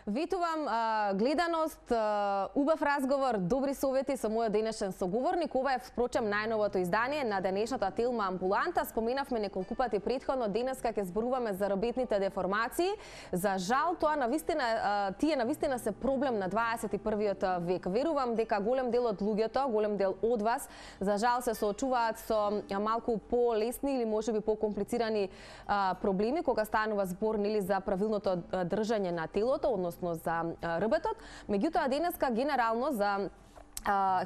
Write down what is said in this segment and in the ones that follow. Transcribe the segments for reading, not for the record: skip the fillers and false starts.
Ветувам гледаност, убав разговор, добри совети со мојот денешен соговорник. Ова е, впрочем, најновото издание на денешната Телма амбуланта. Споменавме неколку пати претходно, денеска ќе зборуваме за работните деформации. За жал, тие навистина се проблем на 21-виот век. Верувам дека голем дел од луѓето, голем дел од вас, за жал се соочуваат со малку полесни или можеби покомплицирани проблеми кога станува збор за правилното држање на телото, односно за рбетот. Меѓутоа денеска генерално за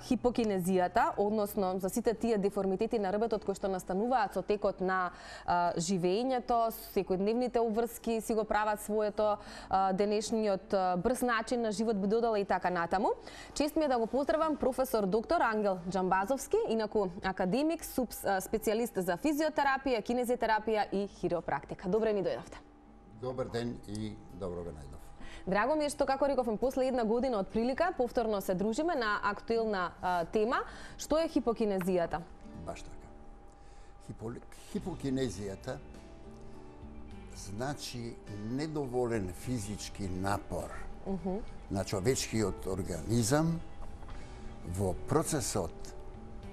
хипокинезијата, односно за сите тие деформитети на рбетот кои што настануваат со текот на живеењето, секојдневните обврски си го прават своето, денешниот брз начин на живот би додала и така натаму. Чест ми е да го поздравам професор доктор Ангел Џамбазовски, инаку академик, специјалист за физиотерапија, кинезитерапија и хиропрактика. Добре ни дојдовте. Добар ден и добро ве најдов. Драго ми е што, како рековме, после една година од прилика, повторно се дружиме на актуелна тема. Што е хипокинезијата? Баш така. Хипокинезијата значи недоволен физички напор на човечкиот организам во процесот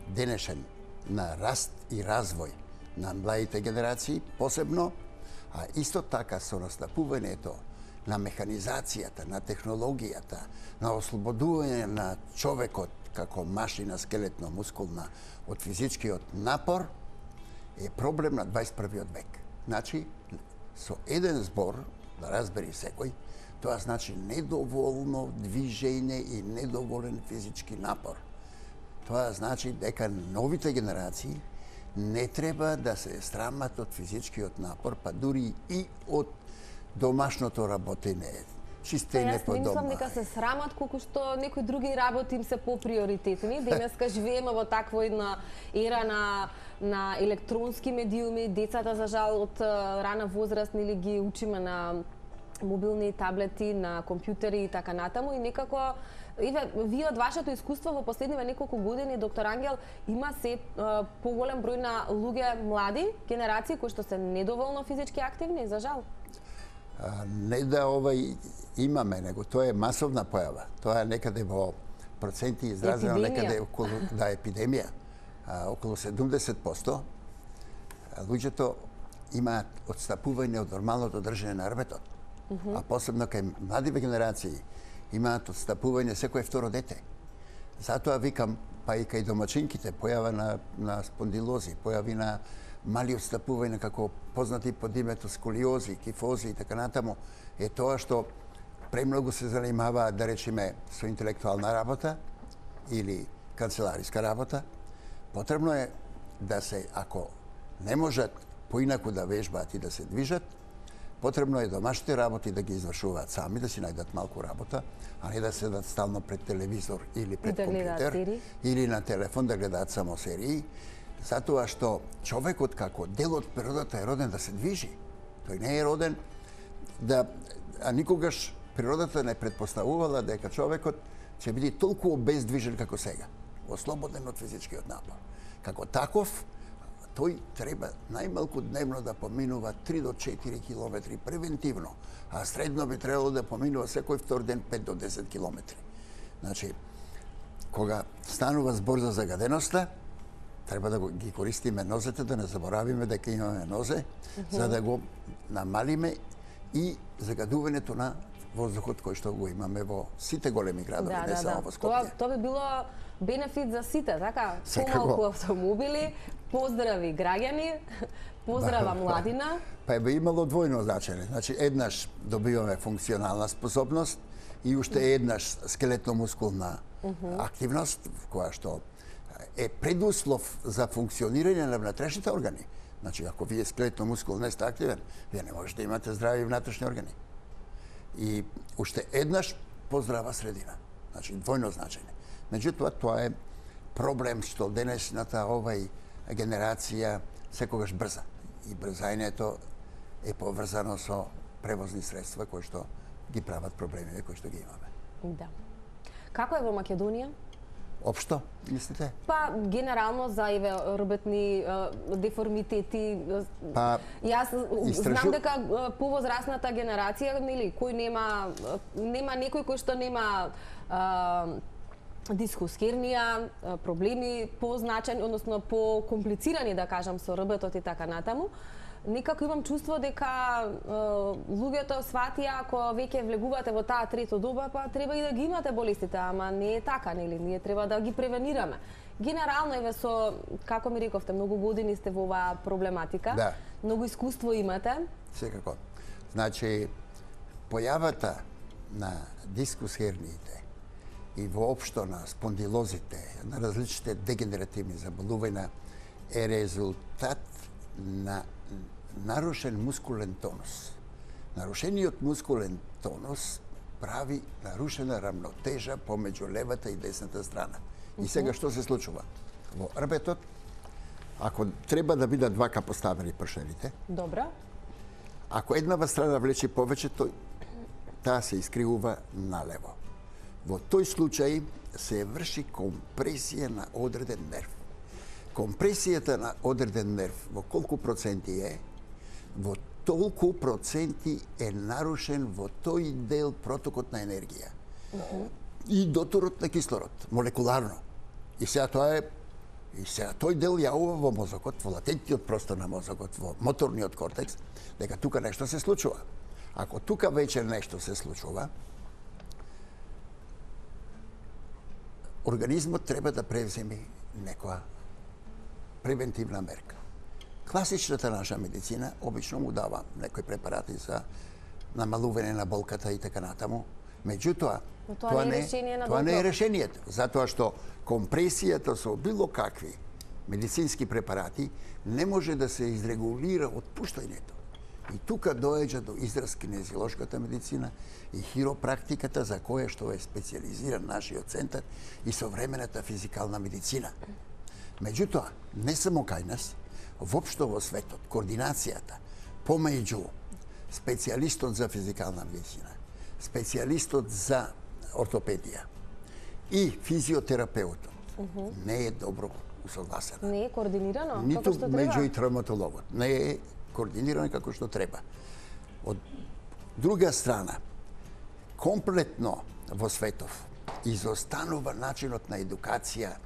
денешен на раст и развој на младите генерации посебно, а исто така со настапувањето на механизацијата, на технологијата, на ослободување на човекот како машина скелетно-мускулна од физичкиот напор е проблем на 21-виот век. Значи, со еден збор, да разбери секој, тоа значи недоволно движење и недоволен физички напор. Тоа значи дека новите генерации не треба да се срамат од физичкиот напор, па дури и од домашното работење, чистење по дома. Јас не мислам дека се срамат, колку што некои други работи им се поприоритетни. Денеска живееме во таква една ера на електронски медиуми. Децата, за жал, од рана возраст ги учиме на мобилни таблети, на компјутери и така натаму. И некако, вие од вашето искуство во последниве неколку години, доктор Ангел, има се поголем број на луѓе, млади генерации кои што се недоволно физички активни, за жал. Не да имаме, него тоа е масовна појава. Тоа е некаде во проценти изразено некаде околу епидемија. Околу 70% луѓето имаат отстапување од нормалното држање на рбетот. А посебно кај младиве генерации имаат отстапување секое второ дете. Затоа викам, па и кај домачинките, појава на спондилози, појави на мали отстапувања како познати под името сколиози, кифози и така натаму, е тоа што премногу се занимаваат, да речеме, со интелектуална работа или канцелариска работа. Потребно е да се, ако не можат поинаку да вежбаат и да се движат, потребно е домашните работи да ги извршуваат сами, да си најдат малку работа, а не да седат стално пред телевизор или пред компјутер, или на телефон да гледаат само серии. Затоа што човекот како дел од природата е роден да се движи. Тој не е роден а никогаш природата не предпоставувала дека човекот ќе биде толку обездвижен како сега, ослободен од физичкиот напор. Како таков, тој треба најмалку дневно да поминува 3 до 4 километри превентивно, а средно би требало да поминува секој втор ден 5 до 10 километри. Значи, кога станува збор за загаденоста, треба да ги користиме нозете, да не заборавиме дека имаме нозе, за да го намалиме и загадувањето на воздухот кој што го имаме во сите големи градови, не само во Скопје. Тоа би било бенефит за сите, така? Помалку автомобили, поздрави граѓани, поздрава младина. Па би имало двојно значење. Значи, еднаш добиваме функционална способност и уште еднаш скелетно-мускулна активност, која што е предуслов за функционирање на внатрешните органи. Значи, ако вие скелетно-мускул не сте активен, вие не можете да имате здрави внатрешни органи. И уште еднаш поздрава средина. Значи, двојно значење. Меѓутоа, тоа е проблем што денешната генерација секогаш брза. И брзањето е поврзано со превозни средства кои што ги прават проблемите кои што ги имаме. Да. Како е во Македонија? Општо, мислите? Па, генерално за рбетни деформитети. Па, Јас знам дека повозрасната генерација, нели, кој нема некој кој што нема дискус хернија, проблеми позначени, односно покомплицирани, да кажам, со рбетот и така натаму. Некако имам чувство дека луѓето сватија ако веќе влегувате во таа трето доба, па треба и да ги имате болестите, ама не е така, нели? Ние треба да ги превенираме. Генерално еве со, како ми рековте, многу години сте во оваа проблематика. Да. Многу искуство имате. Секако. Значи, појавата на дискус херниите и воопшто на спондилозите, на различните дегенеративни заболувања е резултат на нарушен мускулен тонус. Нарушениот мускулен тонус прави нарушена рамнотежа помеѓу левата и десната страна. И сега што се случува? Во рбетот, ако треба да бидат вака поставени пршените, Добра. ако еднава страна влече повеќе, таа се искривува налево. Во тој случај се врши компресија на одреден нерв. Компресијата на одреден нерв во колку проценти е, во толку проценти е нарушен во тој дел протокот на енергија. И доторот на кислород, молекуларно. И сега тој дел јавува во мозокот, во латентниот простор на мозокот, во моторниот кортекс, дека тука нешто се случува. Ако тука веќе нешто се случува, организмот треба да превземи некоја превентивна мерка. Класичната наша медицина обично му дава некои препарати за намалување на болката и така натаму. Меѓутоа, тоа не е решението, затоа што компресијата со било какви медицински препарати не може да се изрегулира отпуштањето. И тука доаѓа до израз кинезиолошката медицина и хиропрактиката за која што е специализиран нашиот центар и современата физикална медицина. Меѓутоа, не само кај нас, воопшто во светот, координацијата помеѓу специјалистот за физикална медицина, специјалистот за ортопедија и физиотерапеутот не е добро усогласена. Не е координирано Ниту како што треба. меѓу и травматологот. Не е координирано како што треба. Од друга страна, комплетно во светов изостанува начинот на едукација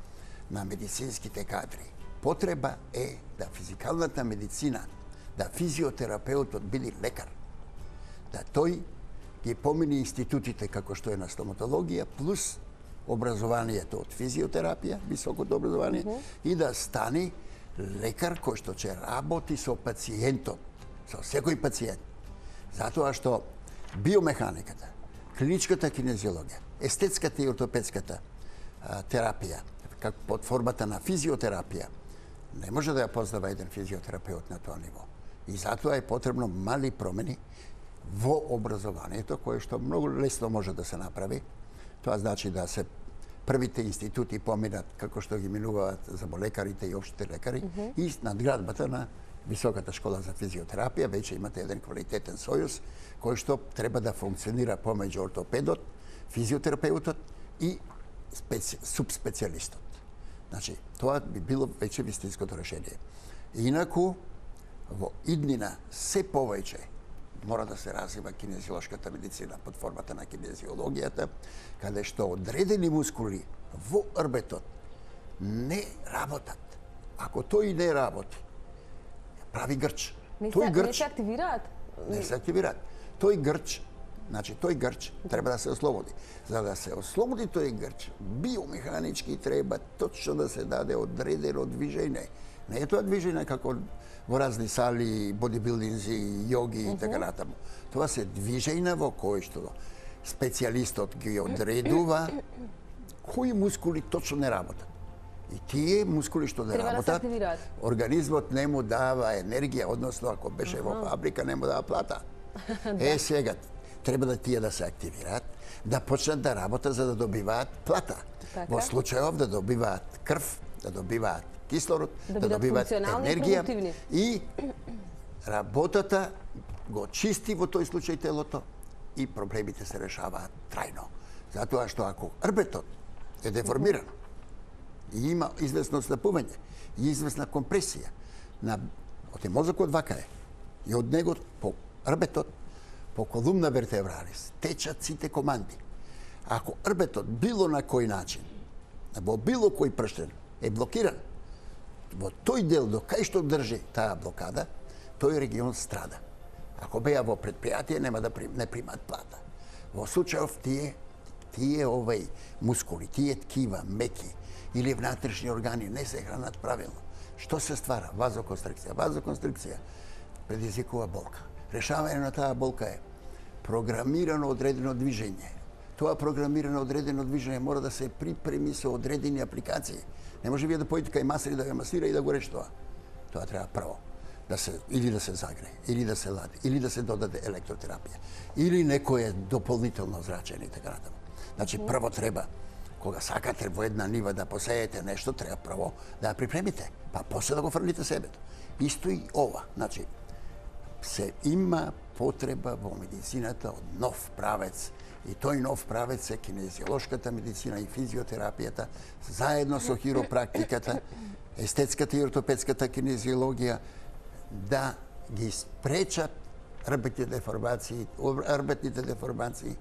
на медицинските кадри. Потреба е да физикалната медицина, да физиотерапеутот биде лекар, да тој ги помини институтите како што е на стоматологија, плюс образованието од физиотерапија, високото образование, и да стане лекар кој што ќе работи со пациентот, со секој пациент. Затоа што биомеханиката, клиничката кинезиологија, естетската и ортопедската терапија, како под формата на физиотерапија, не може да ја познава еден физиотерапеут на тоа ниво. И затоа е потребно мали промени во образованието, кое што многу лесно може да се направи. Тоа значи да се првите институти поминат, како што ги минуваат заболекарите и општите лекари, и надградбата на Високата школа за физиотерапија, веќе имате еден квалитетен сојуз, кој што треба да функционира помеѓу ортопедот, физиотерапеутот и субспецијалистот. Значи, тоа би било веќе вистинското решение. Инаку, во иднина се повеќе мора да се развива кинезиолошката медицина под формата на кинезиологијата, каде што одредени мускули во рбетот не работат. Ако тој не работи, прави грч. Не се активираат? Не се активираат. Тој грч треба да се ослободи. За да се ослободи тој грч, биомеханички треба точно да се даде одредено движење. Не е тоа движење како во разни сали, бодибилдинзи, јоги и така натаму. Тоа се движења во кои што специјалистот ги одредува кои мускули точно не работат. И тие мускули што не работат, организмот не му дава енергија, односно ако беше во фабрика не му дава плата. Сега треба да тие да се активираат, да почнат да работат за да добиваат плата. Во случајов да добиваат крв, да добиваат кислород, да добиваат енергија и работата го чисти во тој случај телото и проблемите се решаваат трајно. Затоа што ако рбетот е деформиран, и има известно слепување, и известна компресија од мозокот вака е. И од него по рбетот, по колумна вертебралис, течат сите команди. Ако рбетот било на кој начин, во било кој прштен е блокиран, во тој дел до кај што држи таа блокада, тој регион страда. Ако беа во предпријатие, нема да не примат плата. Во случајов тие мускули, тие ткива, меки или внатрешни органи не се хранат правилно. Што се ствара? Вазоконстрикција. Вазоконстрикција предизвикува болка. Решавање на таа болка е програмирано одредено движење. Тоа програмирано одредено движење мора да се припреми со одредени апликации. Не може вие да појдете кај масери да ве масира и да го реши тоа. Тоа треба прво или да се загрее, или да се лади, или да се додаде електротерапија, или некое дополнително зрачење и така натаму. Значи прво треба, кога сакате во една нива да посеете нешто, треба прво да ја припремите, па после да го фрлите себето. Исто и ова, значи се има потреба во медицината од нов правец, и тој нов правец е кинезиолошката медицина и физиотерапијата, заедно со хиропрактиката, естетската и ортопедската кинезиологија, да ги спречат рбетните деформации,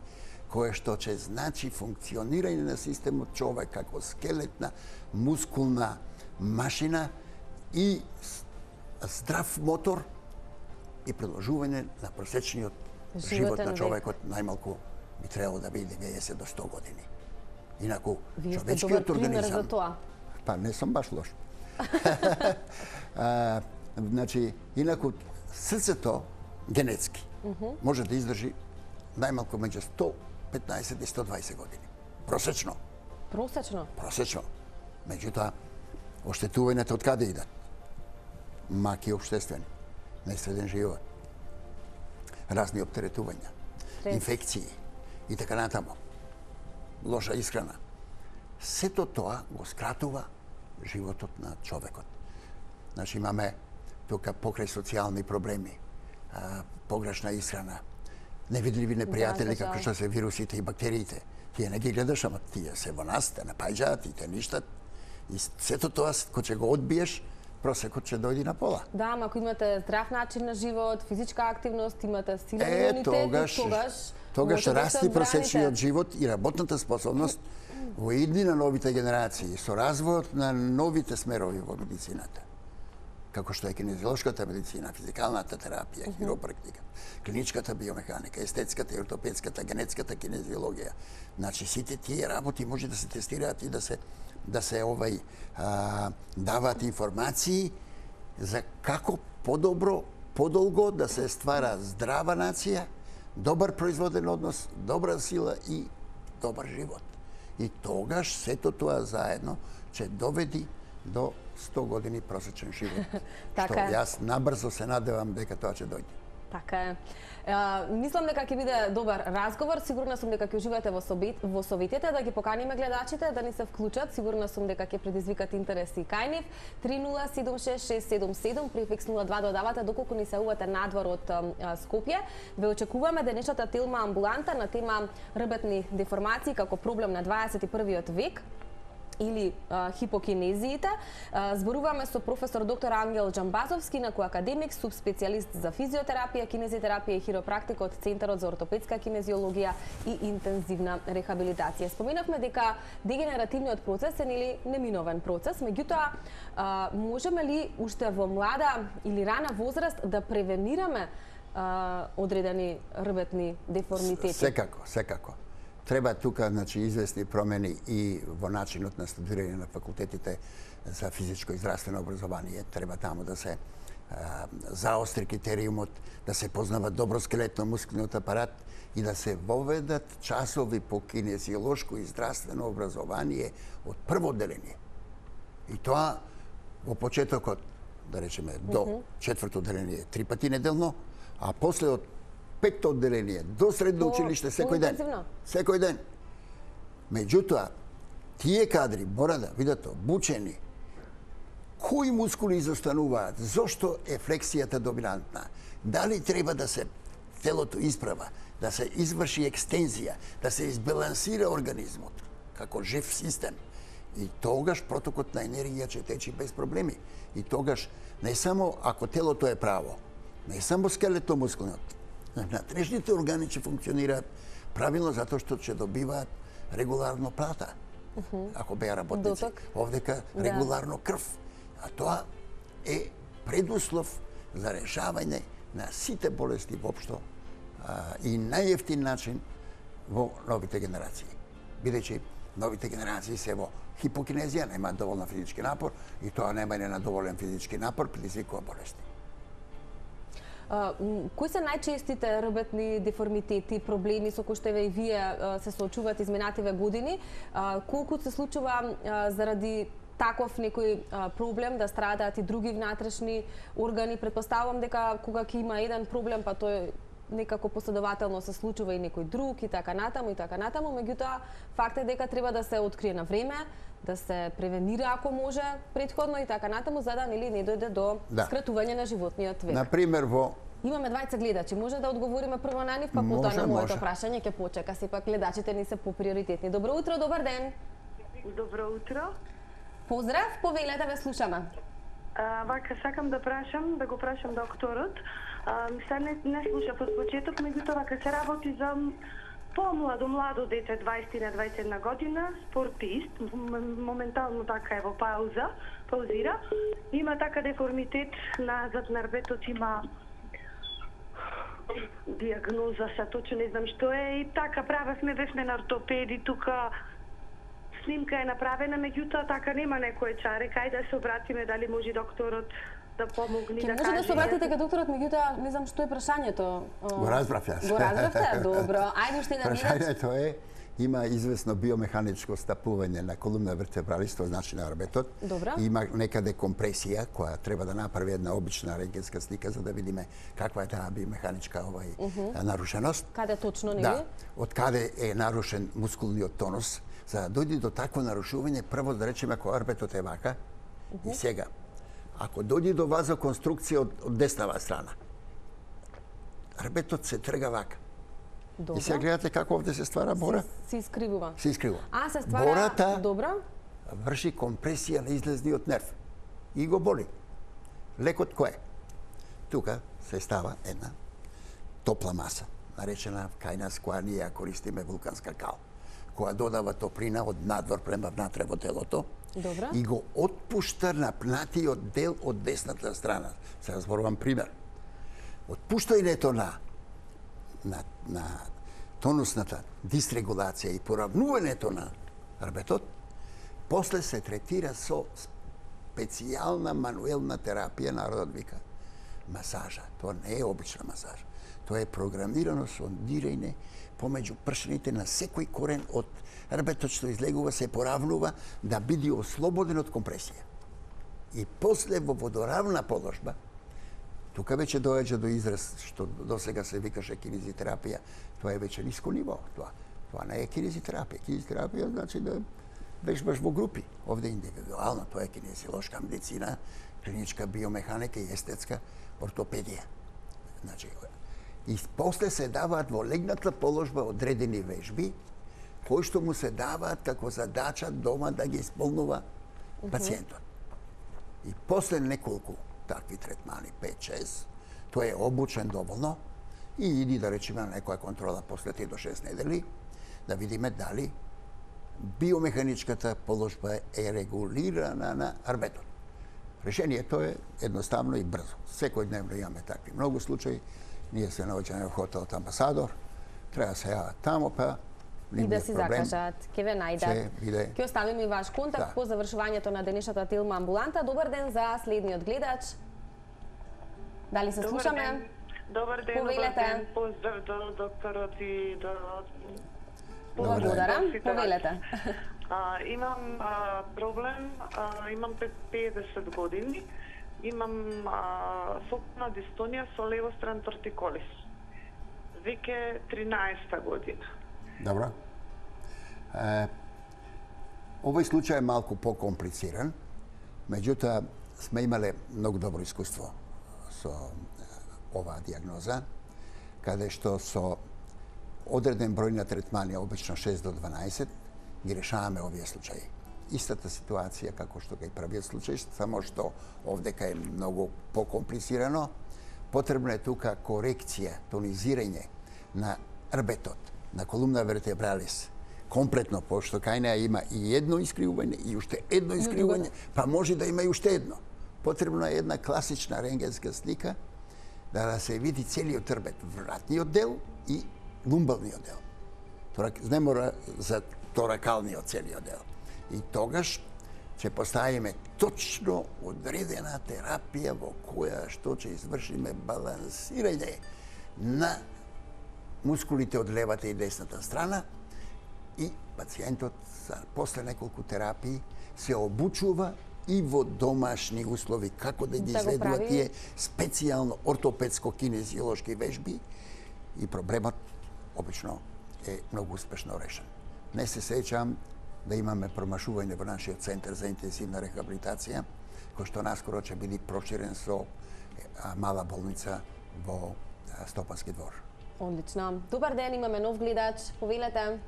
кое што ќе значи функционирање на системот човек како скелетна, мускулна машина и здрав мотор и продолжување на просечниот живот на човекот најмалку би требало да биде 90 до 100 години. Инаку, човечкиот организам... Па не сум баш лош. Значи, инаку, срцето генетски може да издржи најмалку меѓу 115 и 120 години. Просечно. Просечно? Просечно. Меѓутоа, оштетувањата од каде идат? Маки обштествени, несреден живот, разни оптеретувања, инфекции и така натаму, лоша исхрана. Сето тоа го скратува животот на човекот. Значи имаме тука покрај социјални проблеми, погрешна исхрана, невидливи непријатели како што се вирусите и бактериите. Тие не ги гледаш, ама тие се во нас, те напаѓаат и те ништат. И сето тоа, кој ќе го одбиеш, просекот ќе дојди на пола. Да, ама ако имате здрав начин на живот, физичка активност, имате силен имунитет, тогаш расти просечниот живот и работната способност во идни на новите генерации, со развојот на новите смерови во медицината, како што е кинезиолошката медицина, физикалната терапија, хиропрактика, клиничката биомеханика, естетската и ортопедската, генетската кинезиологија. Значи, сите тие работи може да се тестираат и да се даваат информации за како подобро, подолго да се ствара здрава нација, добар производен однос, добра сила и добар живот. И тогаш сето тоа заедно ќе доведи до 100 години просечен живот. Што јас набрзо се надевам дека тоа ќе дојде. Така е. Мислам дека ќе биде добар разговор. Сигурна сум дека ќе уживате во советите, да ги поканиме гледачите да ни се вклучат. Сигурна сум дека ќе предизвикат интерес и кај нив. 307677 префикс 02 додавате доколку ни се увате надвор од Скопје. Ве очекуваме денешната Телма амбуланта на тема рбетни деформации како проблем на 21 век или хипокинезиите. Зборуваме со професор доктор Ангел Џамбазовски, инаку академик, субспецијалист за физиотерапија, кинезитерапија и хиропрактика од Центарот за ортопедска кинезиологија и интензивна рехабилитација. Споменавме дека дегенеративниот процес е неминовен процес, меѓутоа можеме ли уште во млада или рана возраст да превенираме одредени рбетни деформитети? Секако. Треба тука, значи, известни промени и во начинот на студирање на факултетите за физичко и здравствено образование. Треба таму да се заостри критериумот, да се познава добро скелетно-мускулниот апарат и да се воведат часови по кинезиолошко и здравствено образование од прво одделение. И тоа во почетокот, да речеме, до четврто одделение 3 пати неделно, а после од петто одделение до средно училиште секој ден. Секој ден. Меѓутоа, тие кадри мора да бидат обучени кои мускули изостануваат, зошто е флексијата доминантна, дали треба да се телото исправа, да се изврши екстензија, да се избалансира организмот како жив систем И тогаш протокот на енергија ќе течи без проблеми. И тогаш не само ако телото е право, не само скелето-мускулниот, натрешните органи ќе функционираат правилно затоа што ќе добиваат регуларно плата. Ако беа работници, овдека регуларно крв. А тоа е предуслов за решавање на сите болести воопшто и најевтин начин во новите генерации. Бидејќи новите генерации се во хипокинезија, нема доволно физички напор и тоа немање на доволен физички напор предизвикува болести. Кои се најчестите рбетни деформитети, проблеми со кои што и вие се соочувате изминативе години? Колку се случува заради таков некој проблем да страдаат и други внатрешни органи? Предпоставувам дека кога ќе има еден проблем, па тој некако последователно се случува и некој друг и така натаму, меѓутоа факт е дека треба да се открие на време, да се превенира ако може претходно и така натаму, за да не дојде до скратување на животниот век. Например, Имаме двајца гледачи, може да одговориме прво на нив, па потоа на моето прашање ќе почека, сепак гледачите ни се поприоритетни. Добро утро, добар ден. Добро утро. Поздрав, повелете, ве слушаме. Вака сакам да го прашам докторот. Се не слуша под почеток, меѓутоа вака се работи за младо дете, 20 на 21 година, спортист, моментално така е во паузира. Има така деформитет назад на рбетот, има диагноза, са точно не знам што е, и така бевме на ортопеди, тука снимка е направена, меѓутоа така нема некој чаре, кај да се обратиме, дали може докторот да помогне, да каже. Може да се обратите кај докторот, меѓутоа не знам што е прашањето. Го разбрав јас. Го разбравте? Добро. Ајде уште еден гледач. Прашањето е, има известно биомеханичко стапување на колумна вертебралис, тоа значи на рбетот. Добро. Има некаде компресија која треба да направи една обична рентгенска слика за да видиме каква е таа биомеханичка нарушеност. Каде точно не Да, од каде е нарушен мускулниот тонус. За да дојде до такво нарушување, прво да речеме ако рбетот е вака, и сега, ако дојде до вазоконструкција од деснава страна, рбетот се трга вака. Добро. И сега гледате како овде се ствара бора. Се искривува. Се искривува. Се ствара... Бората Добро. врши компресија на излезниот нерв и го боли. Лекот кој е? Тука се става една топла маса, наречена кај нас која ние ја користиме вулканска кал, која додава топлина од надвор према внатре во телото. Добро. И го отпушта напнатиот дел од десната страна. Се разборувам пример. Отпуштањето на тонусната дисрегулација и поравнувањето на рбетот, после се третира со специјална мануелна терапија, народот вика масажа. Тоа не е обична масажа. Тоа е програмирано сондирање помеѓу пршените на секој корен од рбетот што излегува, се поравнува да биде ослободен од компресија. И после во водоравна положба, тука веќе доаѓа до израз што досега се викаше кинезитерапија, тоа е веќе ниско ниво. Тоа не е кинезитерапија. Кинезитерапија значи да вежбаш во групи. Овде индивидуално, тоа е кинезиолошка медицина, клиничка биомеханика и естетска ортопедија. Значи, и после се даваат во легната положба одредени вежби, кои што му се даваат како задача дома да ги исполнува пациентот. И после неколку такви третмани, 5-6, тој е обучен доволно и иди да речеме на некоја контрола после 3 до 6 недели, да видиме дали биомеханичката положба е регулирана на рбетот. Решението е едноставно и брзо. Секојдневно имаме такви многу случаи. Ние се наоѓаме во хотелот Амбасадор, треба се јават тамо, па и да си закажат, ке ве најдат. Ќе оставиме и ваш контакт по завршувањето на денешната Телма амбуланта. Добар ден за следниот гледач. Дали се слушаме? Добар ден, повелете. Поздрав до докторот и до... Благодарам, повелете. Имам проблем, имам 50 години, имам фокусна дистонија со левостран тортиколис. Веќе 13-та година. Добро. Овој случај е малку покомплициран, меѓутоа сме имале многу добро искуство со оваа диагноза, каде што со одреден број на третмани, обично 6 до 12, ги решаваме овие случаи. истата ситуација како што кај првиот случај, само што овдека е многу покомплицирано. Потребно е тука корекција, тонизирање на рбетот, на колумна вертебралис, комплетно, пошто кај неа има и едно искривување, и уште едно искривување, па може да има и уште едно. Потребна е една класична рентгенска слика да се види целиот рбет, вратниот дел и лумбалниот дел. Не мора за торакалниот целиот дел. И тогаш ќе поставиме точно одредена терапија во која што ќе извршиме балансирање на мускулите од левата и десната страна и пациентот после неколку терапии се обучува и во домашни услови како да ги изведува тие специјално ортопедско-кинезиолошки вежби и проблемот обично е многу успешно решен. Не се сеќам да имаме промашување во нашиот центар за интензивна рехабилитација, кој што наскоро ќе биде проширен со мала болница во Стопански двор. Одлично. Добар ден, имаме нов гледач. Повелете.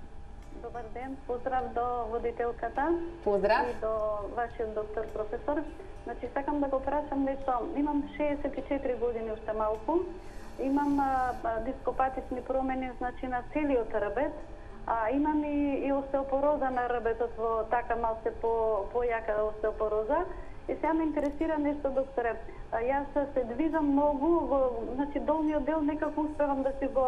Добар ден, поздрав до водителката. Поздрав. И до вашиот доктор професор. Значи, сакам да го прашам нешто. Имам 64 години уште малку. Имам дископатични промени, значи, на целиот рбет. Имам и остеопороза на рбетот во така малце појака остеопороза. И сега ме интересира нешто, докторе. Јас се движам многу, значи долниот дел некако успевам да си го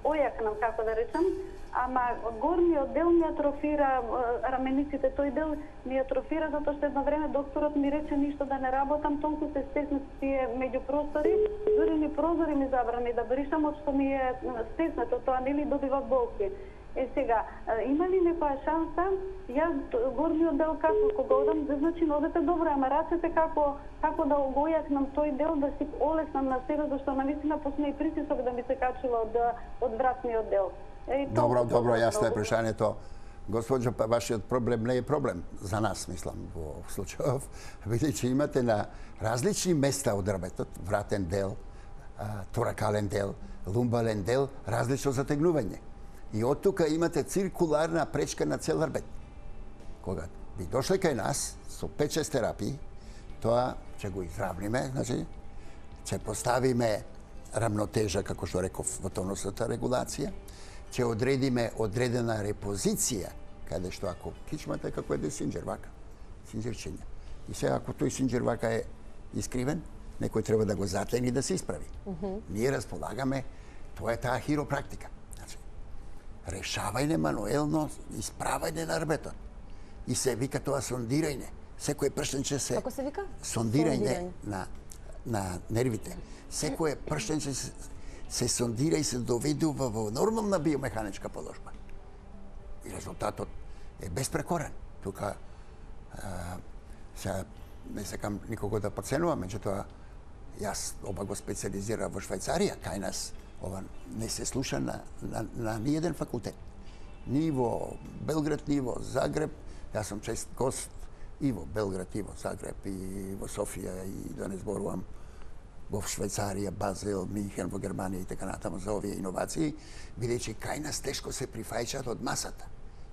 ојакнам, како да речам, ама горниот дел ми атрофира, рамениците, тој дел ми атрофира, затоа што едно време докторот ми рече ништо да не работам, толку се стеснат тие меѓупростори, дури ни прозори ми забрани да бришам, од што ми е стеснато, тоа нели добива болки. Сега, има ли некоја шанса, јас горниот дел како кога одам, значи ногата добро, ама рацете како да го ојакнам тој дел, да си олеснам на себе, зашто навистина почне и притисок да ми се качува од вратниот дел. Добро, јасно е прашањето. Госпоđо, вашиот проблем не е проблем за нас, мислам, во случајов. Бидејќи имате на различни места од рбетот, вратен дел, торакален дел, лумбален дел, различно затегнување. И од тука имате циркуларна пречка на цел рбет. Кога би дошле кај нас со 5-6 терапии, тоа ќе го изравниме, значи, ќе поставиме рамнотежа, како што реков, во тонусната регулација, ќе одредиме одредена репозиција, каде што ако кичмата како еде синџер вака, синџерчиња. И сега ако тој синџер вака е искривен, некој треба да го затегне и да се исправи. Ние располагаме, тоа е таа хиропрактика. Решавање мануелно, исправање на рбетот. И се вика тоа сондирање. Секој прштенче се... Како се вика? Сондирање на нервите. Секој прштенче се сондира и се доведува во нормална биомеханичка положба. И резултатот е безпрекорен. Тука сега не сакам никого да подценувам, меѓутоа јас оба го специализира во Швајцарија, кај нас ова не се слуша на ниеден факултет. Ни во Белград, ни во Загреб. Јас сум чест гост и во Белград, и во Загреб, и во Софија, и да не зборувам во Швајцарија, Базел, Михен, во Германија и така натаму за овие иновации, бидејќи кај нас тешко се прифаќаат од масата.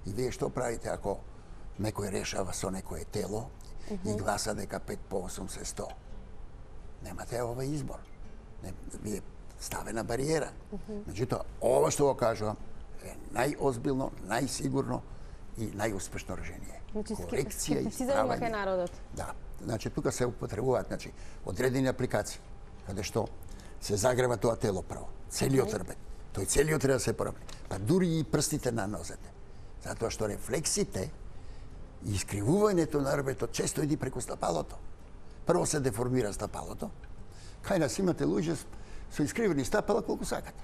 И вие што правите ако некој решава со некое тело и гласа дека 5 по 8 се 100? Немате овој избор. Вие ставена бариера. Меѓутоа, ова што го кажувам е најозбилно, најсигурно и најуспешно решение. Корекција и исправање. Народот. Да. Значи, тука се употребуваат одредени апликации, каде што се загрева тоа тело прво. Целиот рбет. Тој целиот треба да се поравни. Па дури и прстите на нозете. Затоа што рефлексите и искривувањето на рбетот често иди преку стапалото. Прво се деформира стапалото. Кај нас имате луѓе со искривени стапала колку сакате.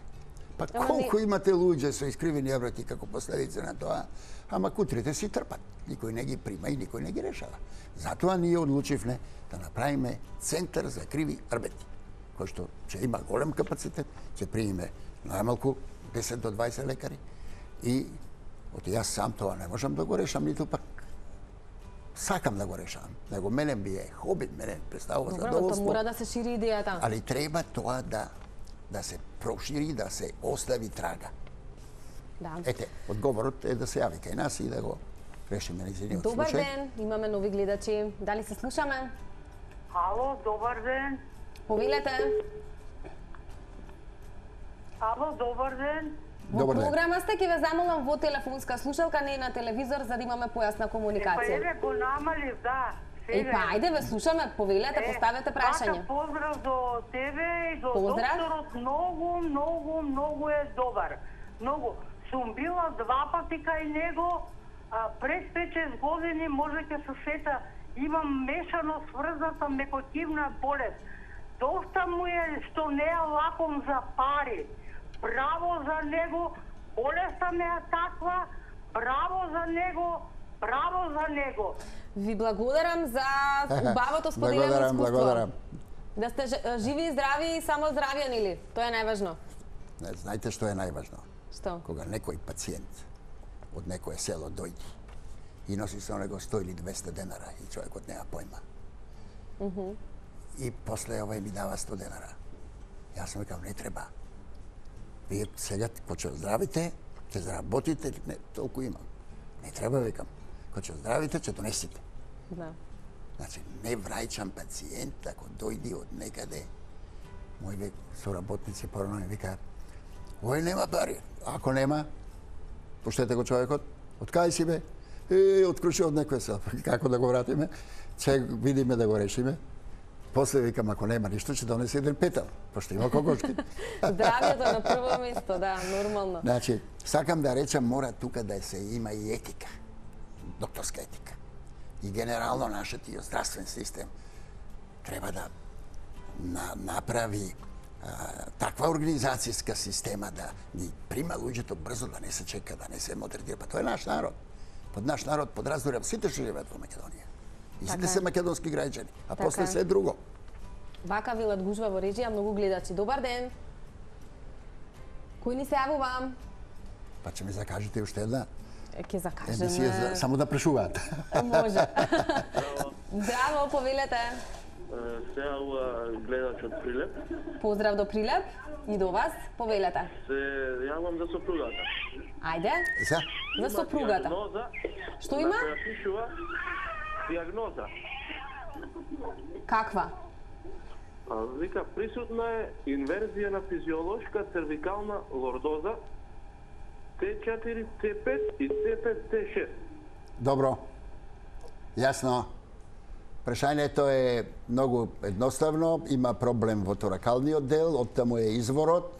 Па колку имате луѓе со искривени рбети како последица на тоа, ама кутрите си трпат. Никој не ги прима и никој не ги решава. Затоа ние одлучивме да направиме центар за криви рбети, кој што ќе има голем капацитет, ќе прииме најмалку 10 до 20 лекари и од јас сам тоа не можам да го решам, ниту пак сакам да го решавам. Него мене би е хоби, мене представува задоволство. Добро, мора да се шири идејата. Али треба тоа да се прошири, да се остави трага. Да. Ете, одговорот е да се јави кај нас и да го решиме нејзиниот Добар случај. ден, имаме нови гледачи. Дали се слушаме? Ало, добар ден. Повелете. Ало, добар ден. Во Добар ден. програма сте, ќе ве замолам во телефонска слушалка, не на телевизор, за да имаме појасна Па комуникација. еве го намалив, да. Е, па, ајде ве слушаме, повелете, поставете прашање. Бака, поздрав до тебе и до Поздрав. докторот. Многу е добар. Многу. Сум била 2 пати кај него, пред 5-6 години, може ќе се сета, имам мешано сврзната мекотивна болест. Доста му е што не е лаком за пари. Браво за него, болеста не е таква, браво за него, браво за него. Ви благодарам за убавото споделено искуство. Благодарам. Да сте живи и здрави и само здравјан или? Тоа е најважно. Не, знаете што е најважно? Што? Кога некој пациент од некое село дојде и носи со него 100 или 200 денара и човекот нема појма. И после овој ми дава 100 денара. Јас му викам, не треба. Вие сега, кога ќе оздравите, ќе заработите, не, толку имам. Не треба, викам. Кога ќе оздравите, ќе донесите. Да. Значи, не враќам пациент, ако дојде од некаде, мои соработници порано ми викаат, ој нема пари. Ако нема, пуштете го човекот, од кај си бе? Од Крушево, од некој сел. Како да го вратиме? Ќе видиме да го решиме. После викам, ако нема ништо, ќе донесе еден петал, пошто има кокошки. Здравјето на прво место, да, нормално. Значи, сакам да речам, мора тука да се има и етика, докторска етика. И генерално нашиот здравствен систем треба да направи таква организацијска система да ни прима луѓето брзо, да не се чека, да не се модернира. Па тоа е наш народ. Под наш народ подразбирам сите што живеат во Македонија. И сите се македонски граѓани, а после се друго. Вака велат гужва во режија, многу гледачи. Добар ден. Кој ни се јавува? Па ќе ми закажете уште една Ќе закажеме. емисија само да прашуваат. Може. Здраво, повелете. Се јавува гледач од Прилеп. Поздрав до Прилеп и до вас. Повелете. Се јавам за сопругата. Ајде. За? За сопругата. Диагноза. Што има? На која пишува диагноза. Каква? Вика, присутна е инверзија на физиолошка цервикална лордоза Т4, Т5 и Т5, Т6. Добро. Јасно. Прашањето е многу едноставно. Има проблем во торакалниот дел, оттаму е изворот,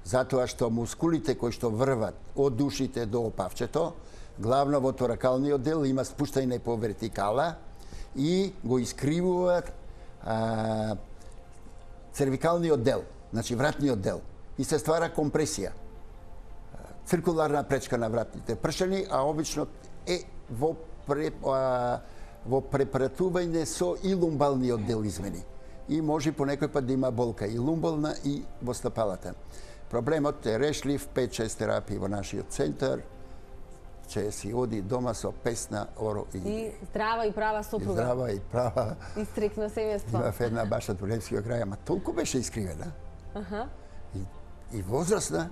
затоа што мускулите кои што врват од душите до опавчето, главно во торакалниот дел има спуштање по вертикала и го искривуваат цервикалниот дел, значи вратниот дел, и се ствара компресија. Циркуларна пречка на вратните пршени, а обично е во препратување со и лумбалниот дел измени. И може по некој пат да има болка и лумбална и во стапалата. Проблемот е решлив, 5-6 терапии во нашиот центар, ќе си оди дома со песна, оро И здрава и права сопруга. здрава и права. И стрикно семејство. Имав една баша од Улемскиот крај, ама толку беше искривена. Аха. И возрастна.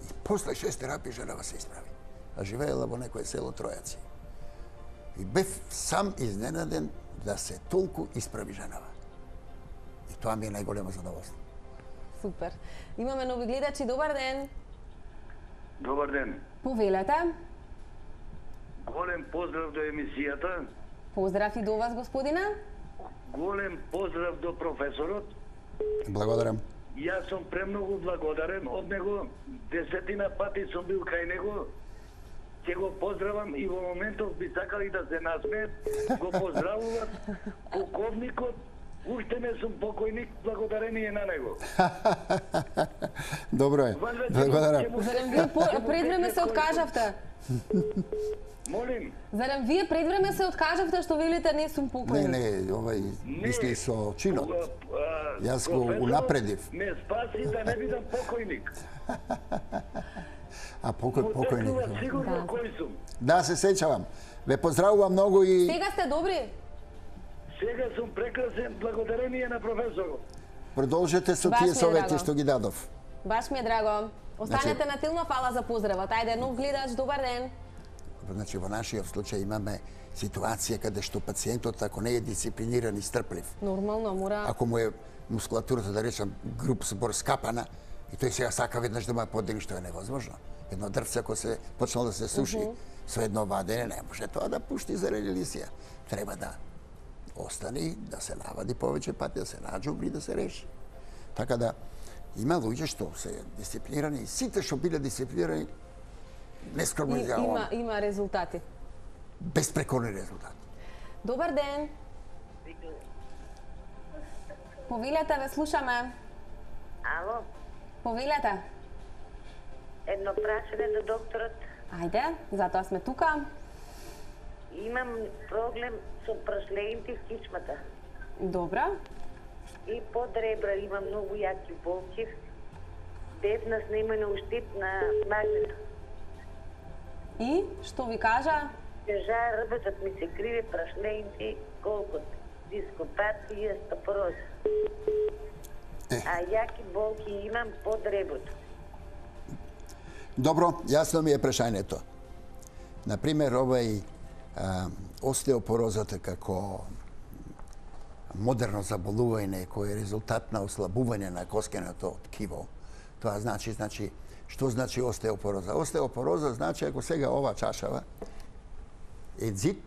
И после 6 терапии женава се исправи. А живеела во некое село Тројаци. И бев сам изненаден да се толку исправи женава. И тоа ми е најголемо задоволство. Супер. Имаме нови гледачи. Добар ден. Добар ден. Повелете. Голем поздрав до емисијата. Поздрав и до вас, господине. Голем поздрав до професорот. Благодарам. Јас сум премногу благодарен од него. 10 пати сум бил кај него. Ќе го поздравам и во моментов би сакали да се насмеат. Го поздравуват полковникот. Уште не сум покојник, благодарение на него. Добро е. Благодарам. Зарем вие пред време се откажавте? Молим. Зарем вие пред време се откажавте што велите не сум Не, покојник? не, овај мисли со чинот. Јас го Професорот унапредив. ме спаси да не бидам покојник. А покојник. Утекнува сигурно кој сум. Да, се сеќавам. Ве поздравувам многу и Сега сте добри? Сега сум прекрасен благодарение на професорот. продолжете со Баш ми тие е совети драго. што ги дадов. Баш ми е драго. Останете на тилно, фала за поздравот. Ајде, нов гледач, добар ден. Значи, во нашиот случај имаме ситуација каде што пациентот, ако не е дисциплиниран и стрплив, Нормално мора. ако му е мускулатурата, да речем, груп збор скапана, и тој сега сака веднаш да му ја подигне, што е невозможно. Едно дрвце, ако се почнало да се суши, со едно вадење не може тоа да пушти за релисија. Треба да остани, да се навади повеќе пати, да се наđубри и да се реши. Така да, има луѓе што се дисциплинирани, и сите што биле дисциплинирани, нескромно изјавувам, Има резултати. безпрекорни резултати. Добар ден. Повелете, ве слушаме. Ало, Повелете. едно прашање до докторот. Ајде, затоа сме тука. Имам проблем со прашлеите в кичмата. Добра. И под ребра имам многу јаки болки. Девнаш немајно уштип на магнето. И, што ви кажа? Тежа рбетот ми се криви, прашлеите, колкот дископатија, стопороз. А јаки болки имам под реброто. Добро, јасно ми е прашањето. Например, овај остеопорозата како модерно заболување кој е резултат на ослабување на коскеното ткиво. Тоа значи, што значи остеопороза? Остеопороза значи ако сега ова чашава е зид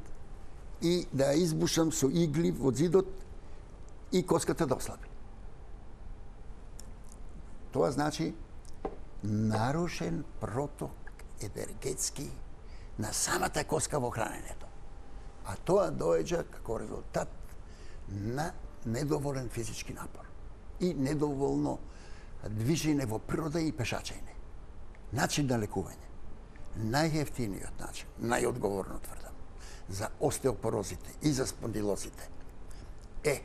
и да ја избушам со игли во зидот и коската да ослаби. Тоа значи нарушен проток енергетски на самата коска во хранењето. А тоа доаѓа како резултат на недоволен физички напор и недоволно движење во природа и пешачење. Начин на лекување. Најевтиниот начин, најодговорно тврдам, за остеопорозите и за спондилозите е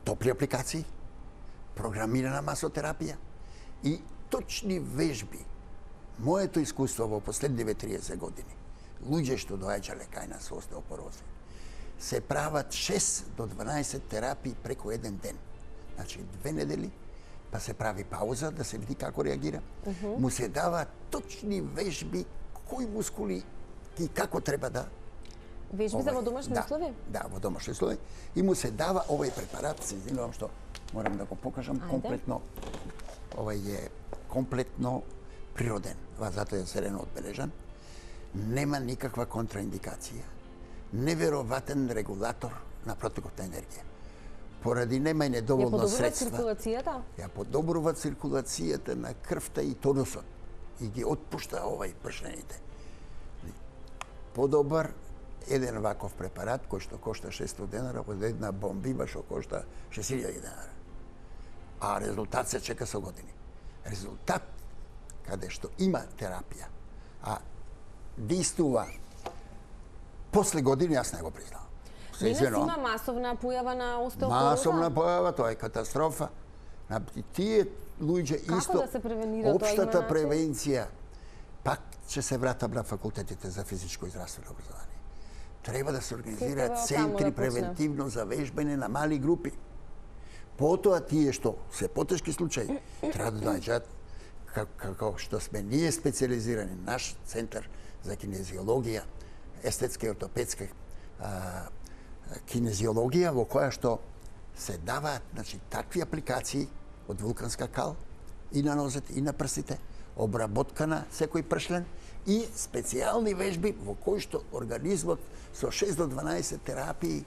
топли апликации, програмирана масотерапија и точни вежби. Моето искуство во последниве 30 години, луѓе што доаѓале кај нас со остеопорози, се прават 6 до 12 терапии преку еден ден. Значи 2 недели, па се прави пауза да се види како реагира. Му се дава точни вежби кои мускули и како треба да Вежби за во домашни услови? Да, во домашни услови. И му се дава овој препарат, се извинувам што морам да го покажам комплетно. Овој е комплетно природен. Затоа е зелено одбележан. Нема никаква контраиндикација. Невероватен регулатор на протокот на енергија. Поради немање доволно средства. Циркулацијата? Ја подобрува циркулацијата на крвта и тонусот и ги отпушта овај пршлените. Подобар еден ваков препарат кој што кошта 600 денара од една бомбива што кошта 6000 денара. А резултат се чека со години. Резултат каде што има терапија, а действува после години, јас не го признавам. Денес има масовна појава на остеопороза? Масовна појава, тоа е катастрофа. Тие луѓе исто... Како да се превенира тоа? Општата превенција, пак ќе се вратам на факултетите за физичко и здравствено образование. Треба да се организираат центри превентивно за вежбање на мали групи. Потоа тие што се потешки случаи треба да доаѓаат како што сме ние специализирани, наш центар за кинезиологија, естетска и ортопедска кинезиологија, во која што се даваат такви апликации од вулканска кал и на нозете и на прстите, обработка на секој пршлен и специјални вежби во кои што организмот со 6 до 12 терапии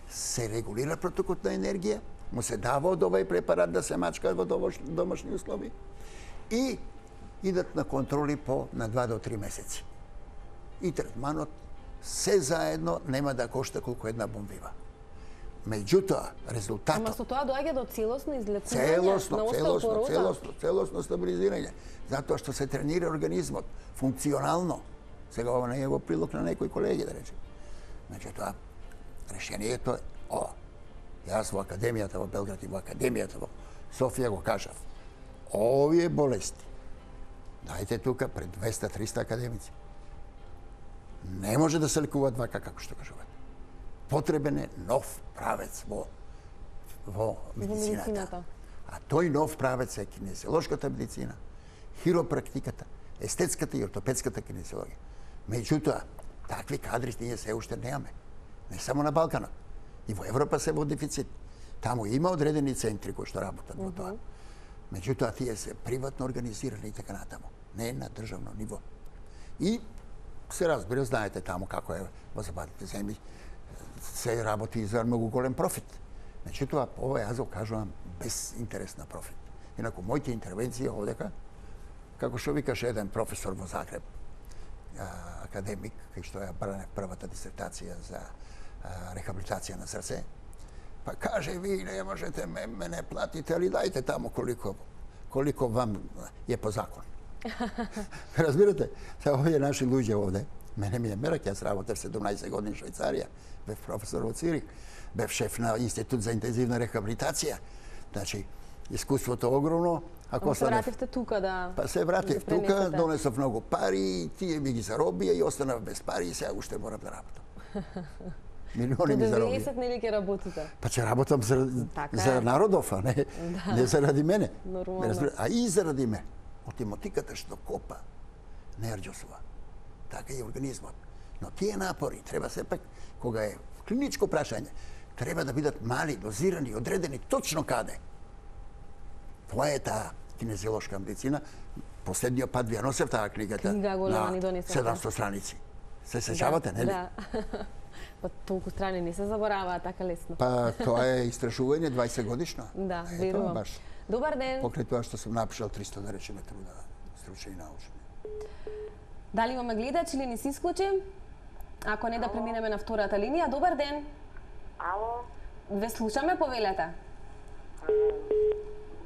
се регулира протокот на енергија, му се дава од овај препарат да се мачка во домашни услови и идат на контроли на 2 до 3 месеци. И третманот се заедно нема да кошта колку една бомбива. Меѓутоа, резултатот... Ама со тоа доаѓа до целосно излечување на остеопороза? Целосно стабилизирање. Затоа што се тренира организмот функционално. Сега ова не е во прилог на некои колеги, да речем. Меѓутоа, решението е ова. Јас во Академијата во Белград и во Академијата во Софија го кажав. Овие болести, дајте тука пред 200-300 академици. Не може да се лекуваат вака како што кажувате. Потребен е нов правец во медицината. А тој нов правец е кинезиолошката медицина, хиропрактиката, естетската и ортопедската кинезиологија. Меѓутоа, такви кадри ние се уште немаме. Не само на Балканот. И во Европа се во дефицит. Таму има одредени центри кои што работат во тоа. Меѓутоа, тие се приватно организирани и така натаму. Не на државно ниво. И се разбира, знаете таму како е во западните земји, се работи за многу голем профит. Меѓутоа, ова јас го кажувам без интерес на профит. Инаку, моите интервенции овдека, како што викаше еден професор во Загреб, академик, кај што ја бранев првата дисертација за рехабилитација на срце, па каже, ви не можете мене платите, али дајте таму колико вам е по закон. Разбирате? Овие наши луѓе овде, мене ми е мерак, јас работев 17 години в Швајцарија, бев професор во Цирих, бев шеф на Институт за интензивна рехабилитација. Значи, искуството огромно. Ако се вративте тука да... Па се вратив тука, донесов многу пари, тие ми ги заробија и останав без пари и сега уште морам да работам. Милиони ми заробија. До 90 нели ќе работите? Па ќе работам за народов, а не заради мене. Нормално. А и заради мене. Од емотиката што копа, не ерџосува. Така и организмот. Но тие напори треба сепак, кога е клиничко прашање, треба да бидат мали, дозирани, одредени точно каде. Тоа е таа кинезиолошка медицина. Последниот пат ви ја носев таа книгата на 700 страници. Се сеќавате, нели? Да. Па толку страни не се забораваат така лесно. Па тоа е истражување 20 годишно. Да, верувам. Добар ден. Покрај тоа што сум напишал 300 да речеме труда, стручни и научни. Дали имаме гледач или ни се исклучи? Ако не, да преминеме на втората линија. Добар ден. Ало. Ве слушаме, повелете.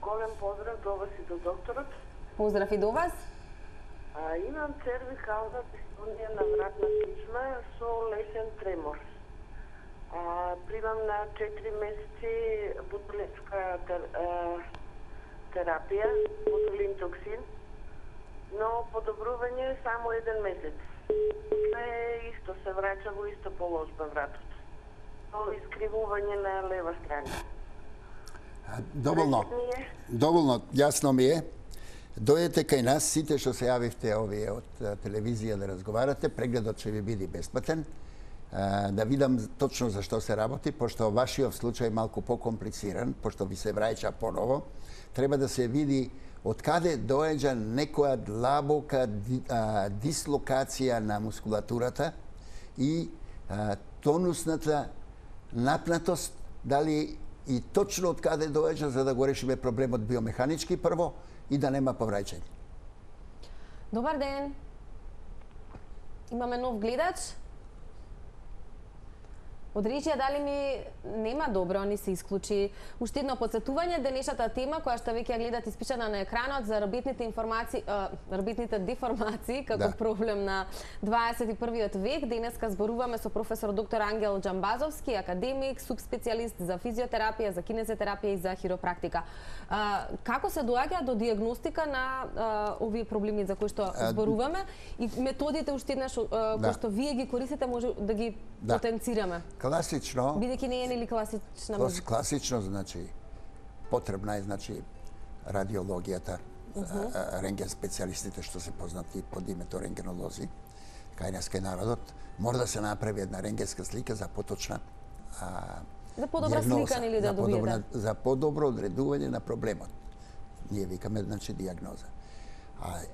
Голем поздрав до вас и до докторот. Поздрав и до вас. Имам цервикална дисфунија на вратна кичма со лесен тремор. Примам на 4 месеци ботулинска терапија, ботулин токсин, но подобрување само 1 месец. Исто се враќа во исто положба вратот. Искривување на лева страна. Доволно јасно ми е. Дојдете кај нас, сите што се јавивте овие од телевизија да разговарате, прегледот ќе ви биде бесплатен, да видам точно за што се работи, пошто вашиот случај малку покомплициран, пошто ви се враќа поново, треба да се види од каде доаѓа некоја длабока дислокација на мускулатурата и тонусната напнатост, дали и точно од каде доаѓа за да го решиме проблемот биомеханички прво и да нема повраќање. Добар ден. Имаме нов гледач. Од речија дали ми нема добро, ни се исклучи. Уште едно подсетување, денешната тема која што веќе ја гледате испишана на екранот за работните деформации како проблем на 21 век. Денеска зборуваме со професор доктор Ангел Џамбазовски, академик, субспецијалист за физиотерапија, за кинезитерапија и за хиропрактика. Како се доаѓа до диагностика на овие проблеми за кои што зборуваме и методите уште еднаш кои што вие ги користите може да ги потенцираме? Класично. Бидејќи не е нели класична медицина? Класично, значи, потребна е, значи, радиологијата, рентген специјалистите што се познати под името рентгенолози, кај нас кај народот, мора да се направи една рентгенска слика за поточна за подобра слика нели да добиете? За подобро одредување на проблемот. Ние викаме, значи, диагноза.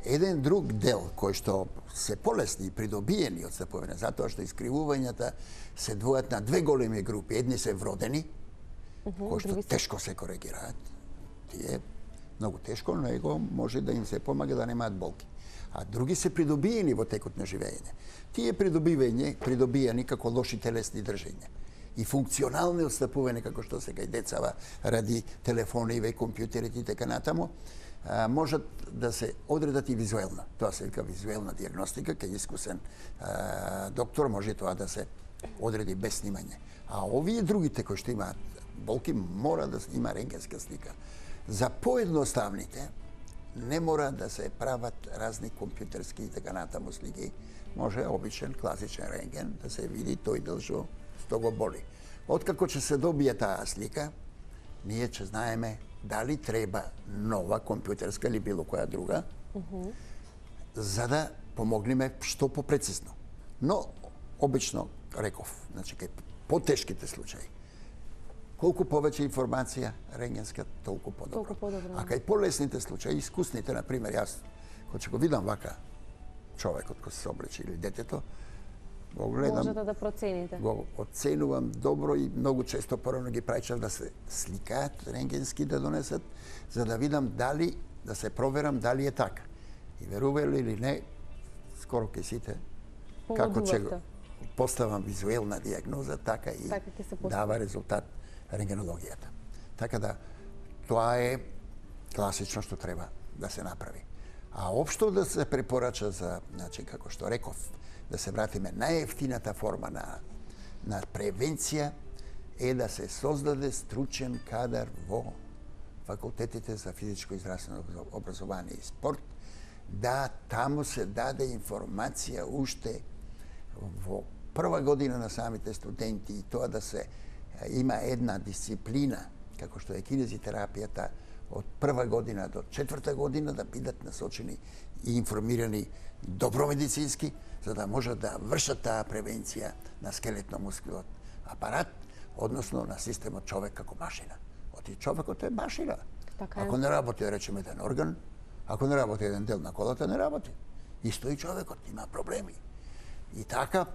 Еден друг дел кој што се полесни и придобиени од стапување, затоа што искривувањата се двојат на две големи групи. Едни се вродени, кои што тешко се коригираат. Тие многу тешко, но его може да им се помага да немаат болки. А други се придобиени во текот на живење. Тие придобиени како лоши телесни држења и функционални отстапување како што се кај децава ради телефони, компјутерите и така натаму, можат да се одредат и визуелно. Тоа се вика визуелна диагностика, кај искусен доктор може тоа да се одреди без снимање. А овие другите кои што имаат болки мора да има рентгенска слика. За поедноставните не мора да се прават разни компјутерски и така натаму слики. Може обичен класичен рентген да се види тој дел што го боли. Откако ќе се добие таа слика, ние ќе знаеме дали треба нова компјутерска или било која друга, за да помогни ме што попрецизно. Но, обично, реков, значи, кај потешките случаи, колку повеќе информација рентгенска, толку подобро. А кај полесните случаи, искусните, например, јас, кога ќе го видам вака човекот кој се облече или детето, го гледам, можете да процените. Го оценувам добро и многу често порано ги праќав да се сликаат рентгенски да донесат, за да видам дали, да се проверам дали е така. И верували или не, скоро ке сите, како ќе го поставам визуелна диагноза, така и дава резултат рентгенологијата. Така да, тоа е класично што треба да се направи. А општо да се препорача за, значи, како што реков, да се вратиме најефтината форма на превенција е да се создаде стручен кадар во факултетите за физичко и здравствено образование и спорт, да таму се даде информација уште во прва година на самите студенти и тоа да се има една дисциплина, како што е кинезитерапијата, од прва година до четврта година да бидат насочени и информирани добро медицински, за да можат да вршат таа превенција на скелетно-мускулот апарат, односно на системот човек како машина. Оти човекот е машина. Ако не работи, да речеме, еден орган, ако не работи еден дел на колата, не работи. Исто и човекот има проблеми. И така,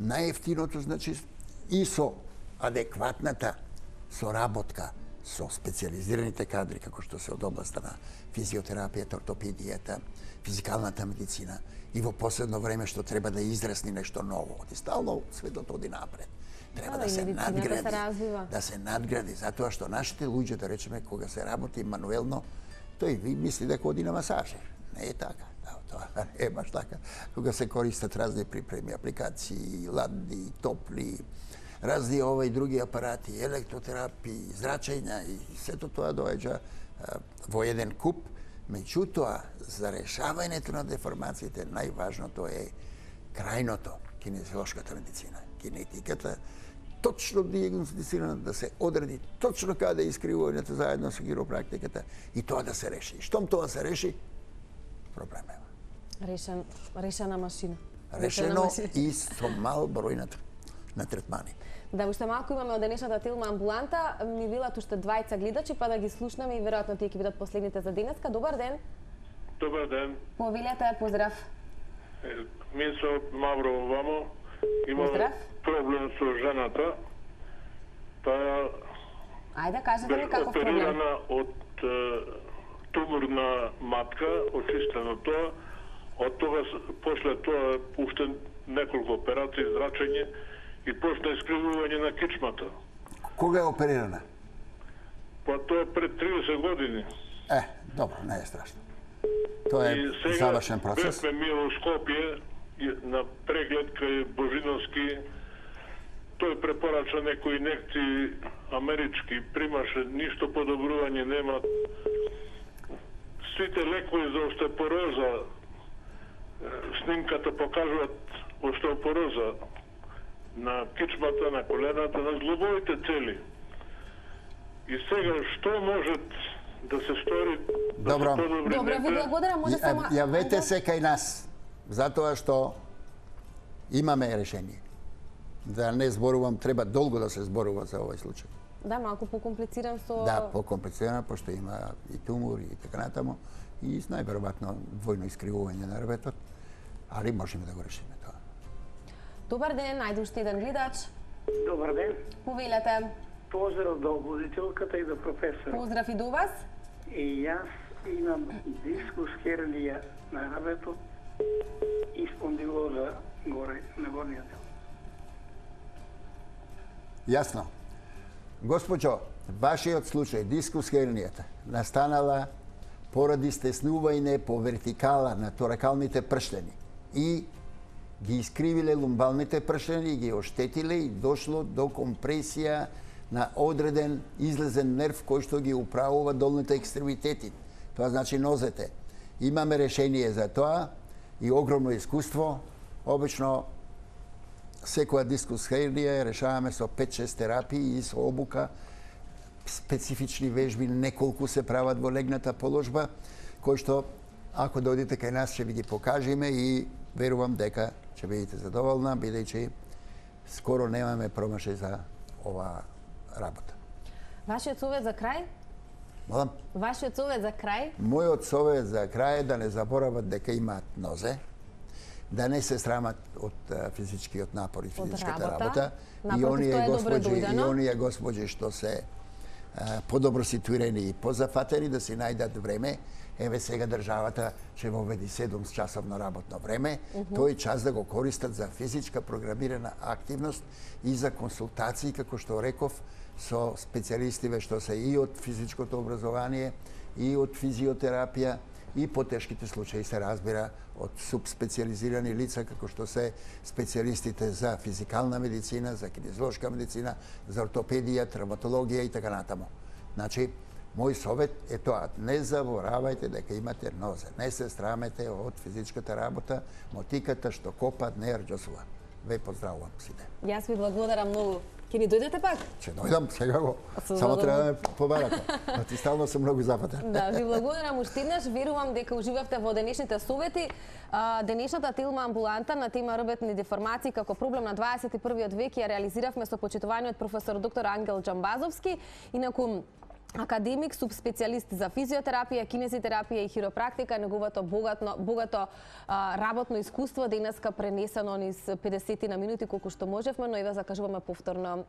најефтиното, значи, и со адекватната соработка со специализираните кадри, како што се од областа на физиотерапијата, ортопедијата, физикалната медицина, и во последно време што треба да израсни нешто ново. И стално светот оди напред. Треба да се надгради, да се надгради, затоа што нашите луѓе, да речеме, кога се работи мануелно, тој ви мисли дека оди на масажер. Не е така. Тоа е баш така. Кога се користат разни припреми, апликации, ладни, топли, разни и други апарати, електротерапии, зрачења и сето тоа доаѓа во еден куп. Меѓутоа, за решавањето на деформациите најважното е крајното, кинезиолошката медицина, кинетиката, точно диагностицирана, да се одреди точно каде е искривувањето заедно со хиропрактиката и тоа да се реши. Штом тоа се реши, проблем нема. Решена машина. Решено и со мал број на третмани. Да, уште малку имаме од денешната Телма амбуланта. Ми велат уште двајца гледачи, па да ги слушнаме и веројатно тие ќе бидат последните за денеска. Добар ден. Добар ден. Повелете, поздрав. Ми се од Мавро овамо. Имам проблем со жената. Таа Ајде, кажете ми каков проблем. Оперирана од тумор на матка, очистено тоа. Од тога, после тоа, уште неколку операции, зрачење и почна искривување на кичмата. Кога е оперирана? Па тоа пред 30 години. Добро, не е страшно. Тоа е завршен процес. Бевме ми во Скопје на преглед кај Божиновски. Тој препорача некои инекции амерички, примаше ништо подобрување нема. Сите лекови за остеопороза, снимката покажуваат остеопороза на кичмата, на колената, на зглобовите цели. И сега, што може да се стори да се подобри? Добро, ви благодарам, може само... Јавете се кај нас, затоа што имаме решение. Да не зборувам, треба долго да се зборува за овој случај. Да, малку покомплициран со... Да, покомплициран, пошто има и тумор и така натаму, и најверојатно двојно искривување на рветот, али можеме да го решиме тоа. Добар ден, најде уште еден гледач. Добар ден. Повелете. Поздрав до обудителката и до професор. Поздрав и до вас. И јас имам дискус хернија на рабетот и спондилоза горе на горниот дел. Јасно. Госпоđо, вашиот случај, дискус хернијата, настанала поради стеснување по вертикала на торакалните прштени и ги искривиле лумбалните прштени, ги оштетиле и дошло до компресија на одреден излезен нерв кој што ги управува долните екстремитети. Тоа значи нозете. Имаме решение за тоа и огромно искуство. Обично секоја дискус хернија решаваме со 5-6 терапии и со обука, специфични вежби, неколку се прават во легната положба, кои што Ако дојдете кај нас, ќе ви ги покажеме и верувам дека ќе бидете задоволна, бидејќи скоро немаме промашај за оваа работа. Вашиот совет за крај? Молам? Вашиот совет за крај? Мојот совет за крај е да не заборават дека имаат нозе, да не се срамат од физичкиот напор и физичката работа. И оние господи што се подобро ситуирани и позафатени да си најдат време. Еве сега државата ќе воведи 7 часовно работно време. Тој час да го користат за физичка програмирана активност и за консултации, како што реков, со специјалисти што се и од физичкото образование, и од физиотерапија, и потешките случаи се разбира од субспециализирани лица, како што се специјалистите за физикална медицина, за кинезиолошка медицина, за ортопедија, травматологија и така натаму. Значи, мој совет е тоа, не заборавајте дека имате нозе, не се срамете од физичката работа, мотиката што копа не рџосува. Ве поздравувам сите. Јас ви благодарам многу. Ќе ни дојдете пак? Ќе дојдам, сега го. Само треба да ме побарате. Ти стално сум многу запатен. Да, ви благодарам уште еднаш. Верувам дека уживавте во денешните совети. Денешната Телма амбуланта на тема рбетни деформации како проблем на 21 век ја реализиравме со почитуваниот професор доктор Ангел Џамбазовски, инаку академик, субспецијалист за физиотерапија, кинезитерапија и хиропрактика, неговото богато работно искуство денеска пренесено низ 50 на минути колку што можевме, но еве закажуваме повторно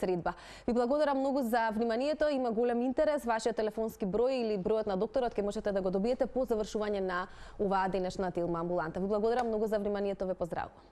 средба. Ви благодарам многу за вниманието, има голем интерес, вашиот телефонски број или бројот на докторот ќе можете да го добиете по завршување на оваа денешна Телма амбуланта. Ви благодарам многу за вниманието, ве поздравувам.